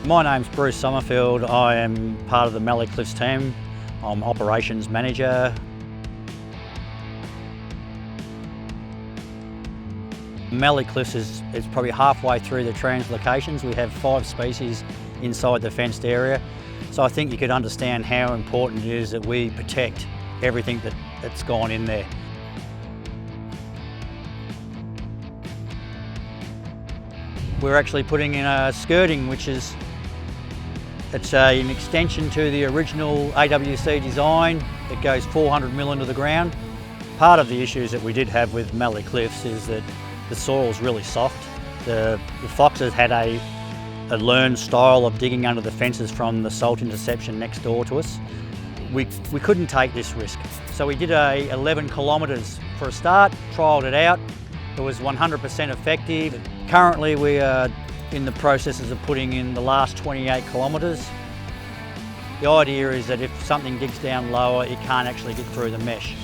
My name's Bruce Summerfield. I am part of the Mallee Cliffs team. I'm Operations Manager. Mallee Cliffs is probably halfway through the translocations. We have 5 species inside the fenced area. So I think you could understand how important it is that we protect everything that's gone in there. We're actually putting in a skirting, which is an extension to the original AWC design. It goes 400mm into the ground. Part of the issues that we did have with Mallee Cliffs is that the soil's really soft. The foxes had a learned style of digging under the fences from the salt interception next door to us. We couldn't take this risk. So we did 11 kilometres for a start, trialled it out. It was 100% effective. Currently we are in the processes of putting in the last 28 kilometres. The idea is that if something digs down lower, it can't actually get through the mesh.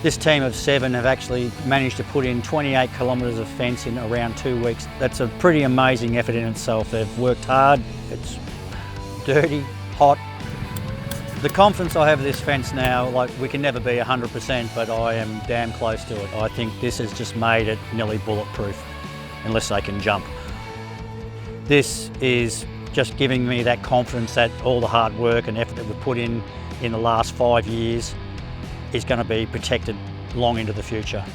This team of 7 have actually managed to put in 28 kilometres of fence in around 2 weeks. That's a pretty amazing effort in itself. They've worked hard, it's dirty, hot. The confidence I have of this fence now, like we can never be 100%, but I am damn close to it. I think this has just made it nearly bulletproof, unless they can jump. This is just giving me that confidence that all the hard work and effort that we've put in the last 5 years is going to be protected long into the future.